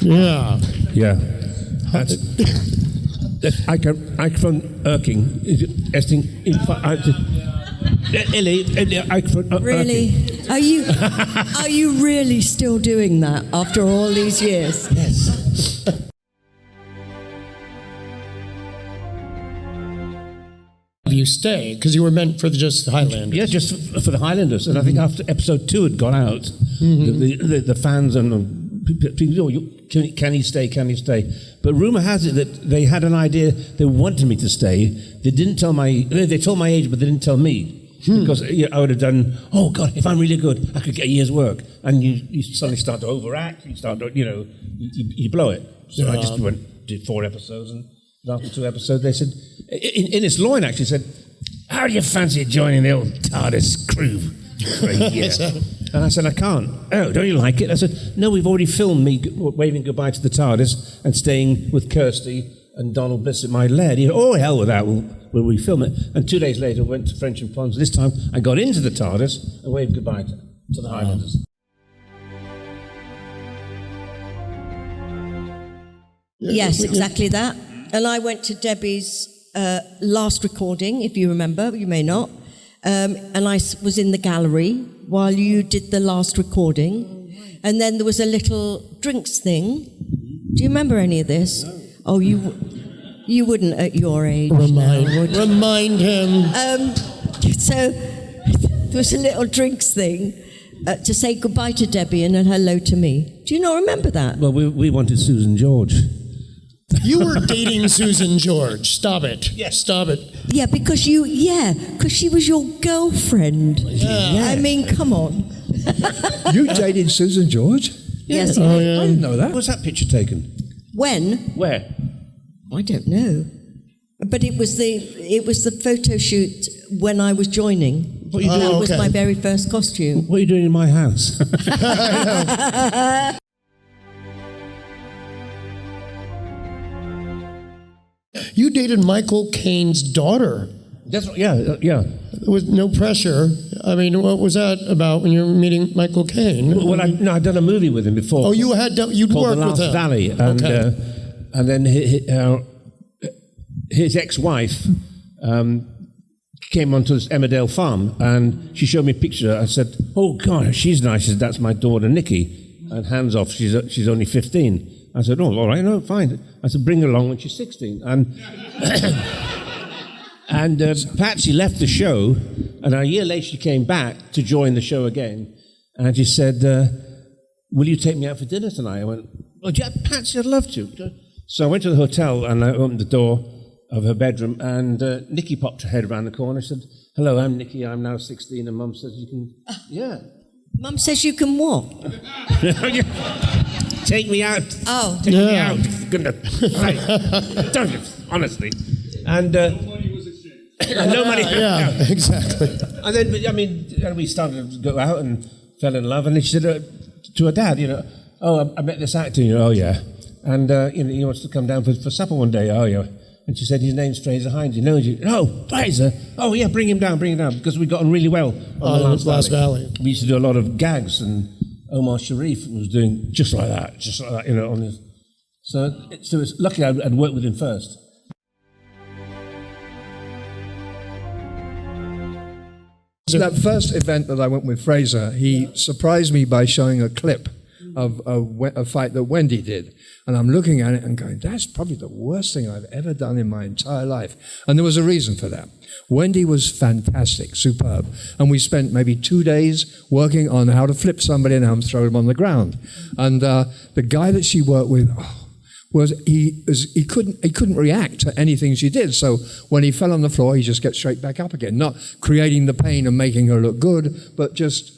Yeah. Yeah. That's ik van Erking. Really? Are you really still doing that after all these years? Yes. You stay because you were meant for just the Highlanders. Yeah, just for the Highlanders. And I think after episode 2 had gone out, the fans and people, can he stay? Can he stay? But rumor has it that they had an idea. They wanted me to stay. They didn't tell they told my age, but they didn't tell me. Because I would have done, oh God, if I'm really good, I could get a year's work. And you suddenly start to overact, you start to, you blow it. So I just did 4 episods, and after 2 episodes, they said, Innes Loyne actually said, how do you fancy joining the old TARDIS crew for a year? And I said, I can't. Oh, don't you like it? I said, no, we've already filmed me waving goodbye to the TARDIS and staying with Kirsty and Donald Bliss at my lair. He said, oh, hell with that, we'll refilm it. And 2 days later, I went to French and Ponds. This time, I got into the TARDIS and waved goodbye to the Highlanders. Yes, exactly that. And I went to Debbie's last recording, if you remember, you may not, and I was in the gallery while you did the last recording, and then there was a little drinks thing. Do you remember any of this? No. Oh, you wouldn't at your age. Remind him. So there was a little drinks thing to say goodbye to Debbie and then hello to me. Do you not remember that? Well, we wanted Susan George. You were dating Susan George. Stop it. Yes. Stop it. Yeah, because she was your girlfriend. Yeah. I mean, come on. You dated Susan George? Yes. I didn't know that. Was that picture taken? When? Where? I don't know. But it was the photo shoot when I was joining. What are you doing? That was my very first costume. What are you doing in my house? You dated Michael Caine's daughter. That's yeah. There was no pressure. I mean, what was that about when you were meeting Michael Caine? Well, I'd done a movie with him before. Oh, you'd worked with him. The Last Valley, and and then his ex-wife came onto this Emmerdale Farm, and she showed me a picture. I said, "Oh God, she's nice." She said, "That's my daughter, Nikki." And hands off, she's only 15. I said, "Oh, all right, no, fine." I said, "Bring her along when she's 16." And Patsy left the show, and a year later she came back to join the show again, and she said, "Will you take me out for dinner tonight?" I went, "Oh, yeah, Patsy, I'd love to." So I went to the hotel, and I opened the door of her bedroom, and Nikki popped her head around the corner. She said, "Hello, I'm Nikki. I'm now 16, and Mum says you can." Yeah. Mum says you can what? Take me out. Oh. Take me out. Goodness. Don't you, honestly. And money was exchanged. no money. Yeah, exactly. And then, we started to go out and fell in love. And then she said to her dad, "Oh, I met this actor." "Oh, yeah." And, he wants to come down for supper one day. "Oh, yeah." And she said, "His name's Frazer Hines. He knows you." "Oh, Frazer. Oh, yeah, bring him down. Because we'd gotten really well on the Last Valley. We used to do a lot of gags, and Omar Sharif was doing just like that, on his. So it's lucky I'd worked with him first. So that first event that I went with Frazer, he surprised me by showing a clip of a fight that Wendy did. And I'm looking at it and going, that's probably the worst thing I've ever done in my entire life. And there was a reason for that. Wendy was fantastic, superb. And we spent maybe 2 days working on how to flip somebody and how to throw them on the ground. And the guy that she worked with, he couldn't react to anything she did. So when he fell on the floor, he just got straight back up again, not creating the pain and making her look good, but just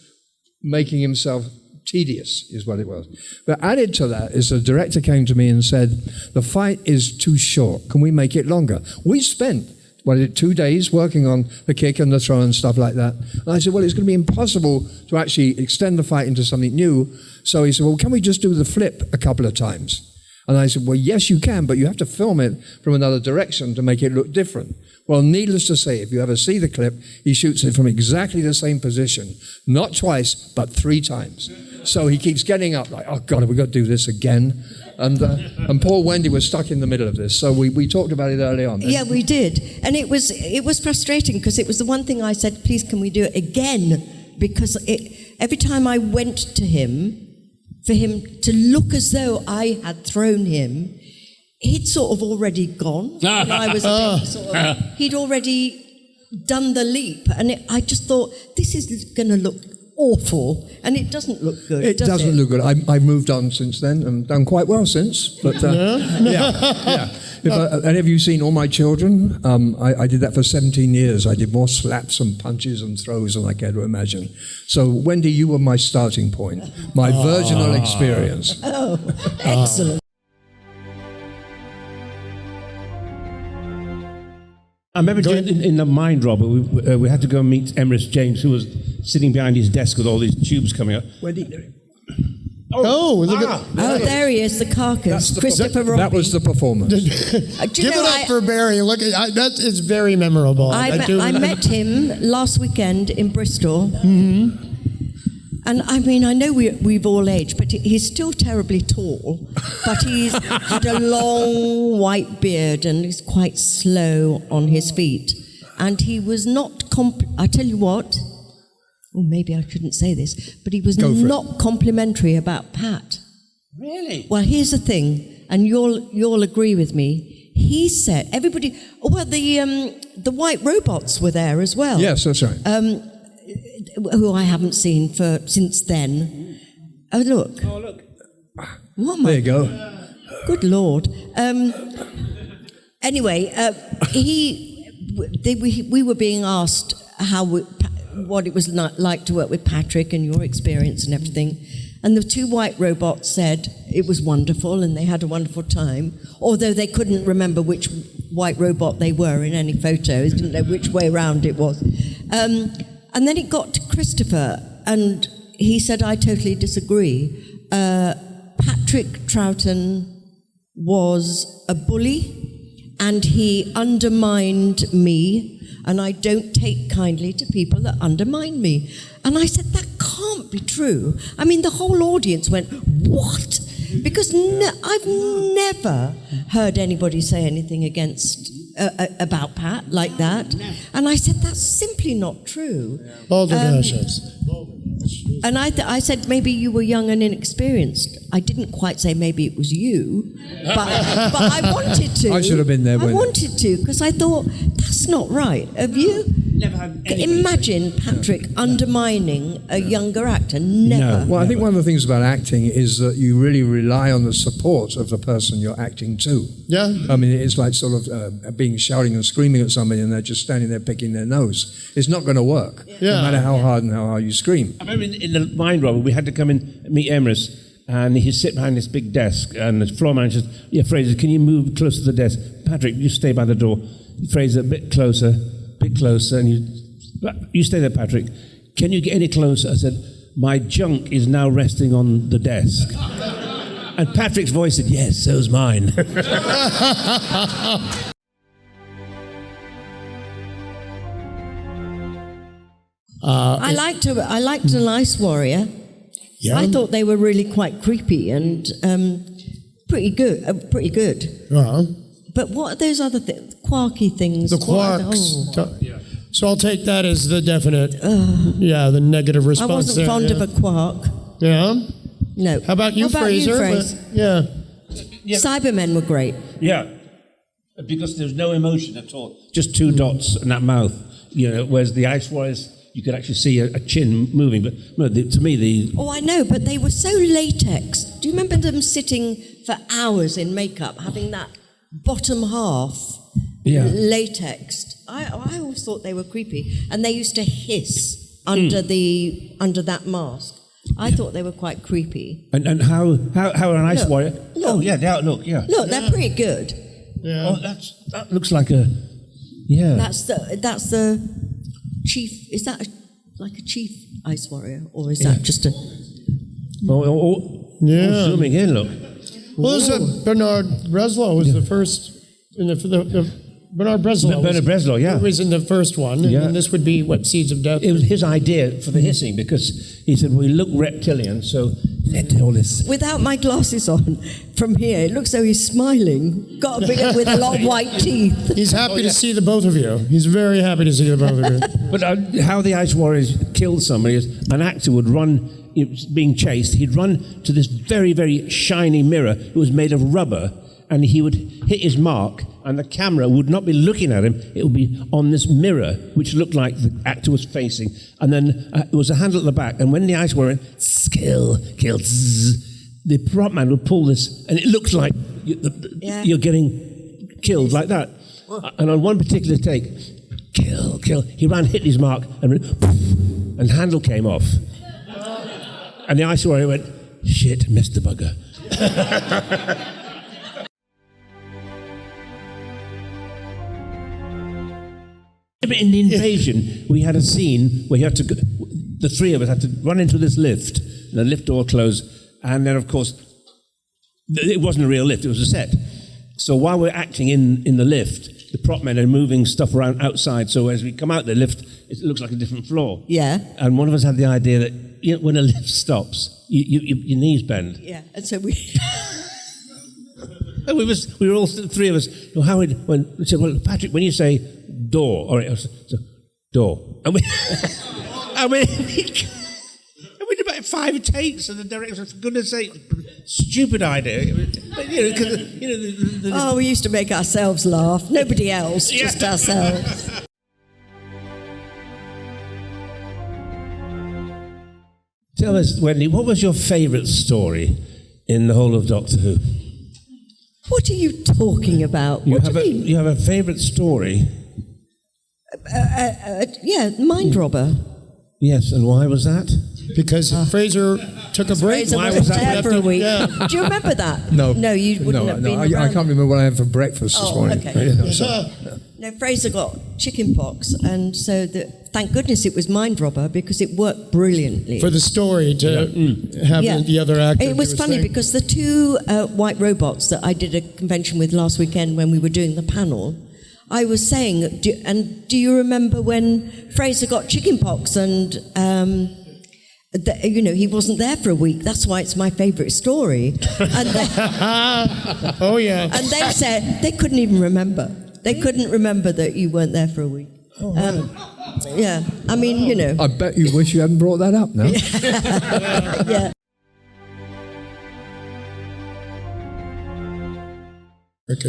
making himself tedious is what it was. But added to that is the director came to me and said, the fight is too short. Can we make it longer? We spent 2 days working on the kick and the throw and stuff like that. And I said, well, it's going to be impossible to actually extend the fight into something new. So he said, well, can we just do the flip a couple of times? And I said, well, yes, you can, but you have to film it from another direction to make it look different. Well, needless to say, if you ever see the clip, he shoots it from exactly the same position, not twice, but 3 times. So he keeps getting up like, oh God, have we got to do this again? And poor Wendy was stuck in the middle of this. So we talked about it early on. Yeah, we did. And it was frustrating because it was the one thing I said, please, can we do it again? Because every time I went to him, for him to look as though I had thrown him, he'd sort of already gone. And I was a bit sort of, he'd already done the leap. And I just thought, this is going to look awful. And it doesn't look good, It doesn't look good. I've moved on since then and done quite well since. But yeah. Any of you seen All My Children? I did that for 17 years. I did more slaps and punches and throws than I care to imagine. So, Wendy, you were my starting point, my virginal experience. Oh, excellent. I remember in the Mind Robber, we had to go and meet Emrys James, who was sitting behind his desk with all these tubes coming up. Wendy, look at... Oh, there he is, the carcass. Christopher Robbie. that was the performance. Give it up for Barry. Look, that is very memorable. I met him last weekend in Bristol. Mm-hmm. And I mean, I know we've all aged, but he's still terribly tall. But he's had a long white beard and he's quite slow on his feet. And he was not, I tell you what, or maybe I shouldn't say this, but he was not complimentary about Pat. Really? Well, here's the thing, and you'll agree with me. He said, everybody, the white robots were there as well. Yes, that's right. Who I haven't seen since then. Oh, look. What there you go. Good Lord. Anyway, we were being asked what it was like to work with Patrick and your experience and everything. And the two white robots said it was wonderful and they had a wonderful time, although they couldn't remember which white robot they were in any photos, didn't know which way round it was. And then it got to Christopher, and he said, I totally disagree. Patrick Troughton was a bully, and he undermined me, and I don't take kindly to people that undermine me. And I said, that can't be true. I mean, the whole audience went, what? Because I've never heard anybody say anything about Pat like that. And I said, that's simply not true. Balderdash. And I said, maybe you were young and inexperienced. I didn't quite say maybe it was you, but I wanted to. I should have been there. I wanted to, because I thought, that's not right. Have you? Never had Imagine Patrick undermining a younger actor. Never. No. Well, I think one of the things about acting is that you really rely on the support of the person you're acting to. Yeah. I mean, it's like sort of being shouting and screaming at somebody and they're just standing there picking their nose. It's not going to work, no matter how hard and how hard you scream. I remember in the Mind Robber, we had to come in and meet Emrys, and he'd sit behind this big desk, and the floor manager said, yeah, Frazer, can you move closer to the desk? Patrick, you stay by the door. Frazer, a bit closer, and you stay there, Patrick. Can you get any closer? I said, my junk is now resting on the desk. And Patrick's voice said, yes, so's mine. I liked an Ice Warrior. Yeah. I thought they were really quite creepy and pretty good. But what are those other quarky things? The quarks. So I'll take that as the definite, the negative I response. wasn't fond of a quark. Yeah? No. How about you, Frazer? Yeah. Cybermen were great. Yeah, because there's no emotion at all. Just two dots in that mouth. Whereas the Ice Warriors, you could actually see a chin moving. But no, to me, Oh, I know, but they were so latex. Do you remember them sitting for hours in makeup, having that bottom half latexed? I always thought they were creepy, and they used to hiss under that mask. I thought they were quite creepy. And how an Ice Warrior? Look. Oh yeah, look. Look, they're pretty good. Yeah. Oh, that looks like a That's the chief. Is that like a chief Ice Warrior, or is that just a? Zooming in, look. Well, Bernard Breslau was the first in the Bernard Breslau. Bernard Breslau, yeah. Who was in the first one, Yeah. and this would be, Seeds of Death? It was his idea for the hissing, because he said, we look reptilian, so they did all this. Without my glasses on, from here, it looks though he's smiling. Got a big with a lot of white teeth. He's happy to see the both of you. He's very happy to see the both of you. But how the Ice Warriors killed somebody is an actor would run, it was being chased, he'd run to this very, very shiny mirror. It was made of rubber, and he would hit his mark, and the camera would not be looking at him, it would be on this mirror, which looked like the actor was facing. And then there was a handle at the back, and when the Ice Warrior went, kill, zzz, the prop man would pull this, and it looked like you're getting killed like that. And on one particular take, kill, he ran, hit his mark, and the handle came off. And the Ice Warrior went, shit, missed the bugger. In the Invasion, we had a scene where you had to go, the three of us had to run into this lift, and the lift door closed, and then, of course, it wasn't a real lift, it was a set. So while we're acting in the lift, the prop men are moving stuff around outside, so as we come out the lift, it looks like a different floor. Yeah. And one of us had the idea that when a lift stops, your knees bend. Yeah, and so we... And we were all three of us. When we said, well, Patrick, when you say door, all right, so, door, and we did about 5 takes, and the director said, for goodness sake, stupid idea. But, Oh, we used to make ourselves laugh. Nobody else, just ourselves. Tell us, Wendy, what was your favourite story in the whole of Doctor Who? What are you talking about? You What do you mean? You have a favourite story? Yeah, Mind Robber. Yes, and why was that? Because Fraser took a break. Fraser Why was was that? there for a week. Yeah. Do you remember that? No. No, you wouldn't have been I around. can't remember what I had for breakfast this Oh, morning. okay. No, Fraser got chicken pox, and so thank goodness it was Mind Robber, because it worked brilliantly. For the story to have the other actor. It was do his funny thing. because the two white robots that I did a convention with last weekend when we were doing the panel, I was saying, do you remember when Fraser got chickenpox and he wasn't there for a week? That's why it's my favourite story. And Oh, yeah. and they said they couldn't even remember. They couldn't remember that you weren't there for a week. Yeah, I mean, I bet you wish you hadn't brought that up now. Yeah.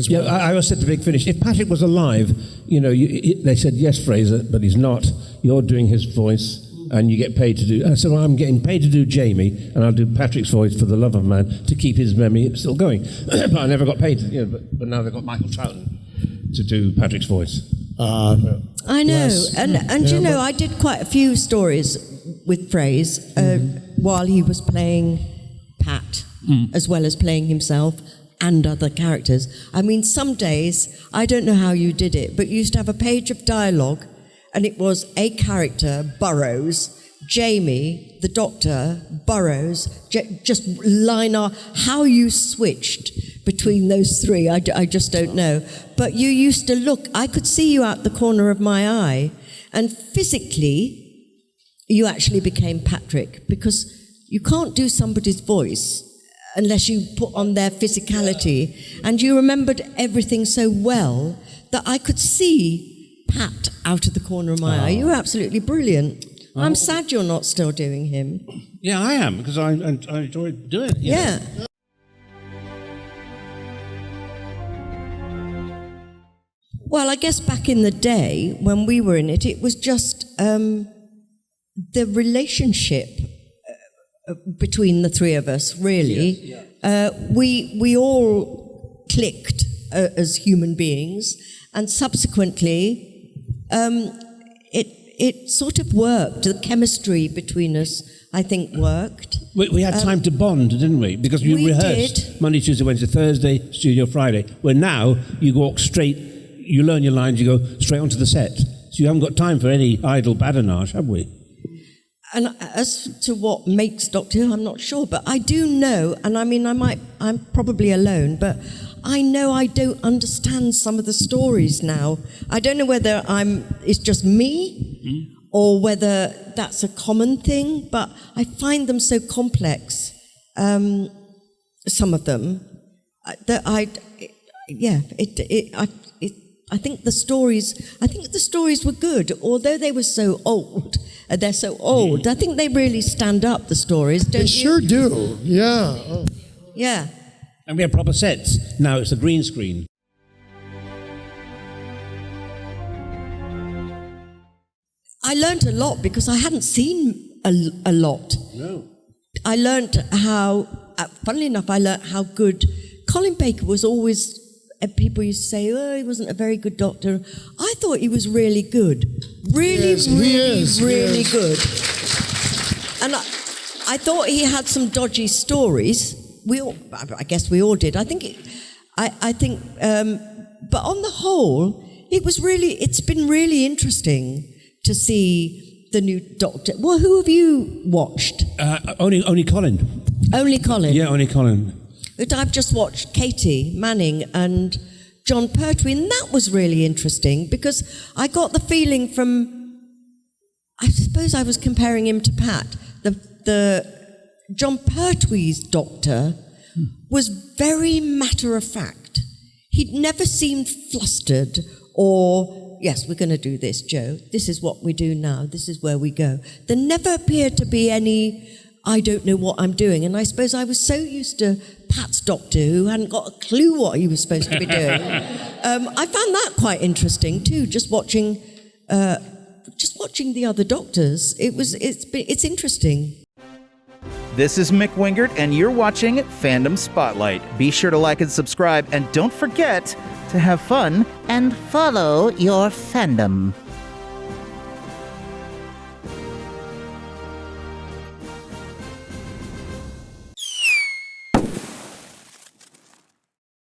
Yeah, I always said to Big Finish, if Patrick was alive, they said, yes, Fraser, but he's not. You're doing his voice, and you get paid to do... I said, well, I'm getting paid to do Jamie, and I'll do Patrick's voice for the love of man to keep his memory still going. But I never got paid, but now they've got Michael Troughton to do Patrick's voice. I know, and I did quite a few stories with Fraser while he was playing Pat, as well as playing himself and other characters. I mean, some days, I don't know how you did it, but you used to have a page of dialogue, and it was a character, Burrows, Jamie, the Doctor, Burrows, just line up. How you switched between those three, I just don't know. But you used to look, I could see you out the corner of my eye, and physically, you actually became Patrick, because you can't do somebody's voice unless you put on their physicality. And you remembered everything so well that I could see Pat out of the corner of my eye. You were absolutely brilliant. I'm sad you're not still doing him. Yeah, I am, because I enjoy doing it. Yeah. Well, I guess back in the day when we were in it, it was just the relationship between the three of us, really. We all clicked as human beings, and subsequently it sort of worked. The chemistry between us, I think, worked. We had time to bond, didn't we? Because we rehearsed did. Monday, Tuesday, Wednesday, Thursday, studio Friday. Where now you walk straight, you learn your lines, you go straight onto the set. So you haven't got time for any idle badinage, have we? And as to what makes Doctor Who, I'm not sure, but I do know, and I mean, I'm probably alone, but I know I don't understand some of the stories now. I don't know whether it's just me or whether that's a common thing, but I find them so complex, some of them, that I think the stories were good, although they were so old. They're so old. I think they really stand up, the stories, don't you? They sure do. Yeah. Oh. Yeah. And we have proper sets. Now it's a green screen. I learned a lot because I hadn't seen a lot. No. I learned how, funnily enough, how good Colin Baker was always. People used to say, "Oh, he wasn't a very good doctor." I thought he was really good, really good. And I thought he had some dodgy stories. I guess we all did. I think, but on the whole, it's been really interesting to see the new Doctor. Well, who have you watched? Only Colin. Only Colin. Yeah, only Colin. But I've just watched Katie Manning and John Pertwee, and that was really interesting because I got the feeling from, I suppose I was comparing him to Pat, the John Pertwee's Doctor was very matter-of-fact. He'd never seemed flustered or, yes, we're going to do this, Joe. This is what we do now. This is where we go. There never appeared to be any, I don't know what I'm doing. And I suppose I was so used to Pat's Doctor, who hadn't got a clue what he was supposed to be doing. I found that quite interesting too, just watching the other Doctors. It's interesting. This is Mick Wingert, and you're watching Fandom Spotlight. Be sure to like and subscribe, and don't forget to have fun and follow your fandom.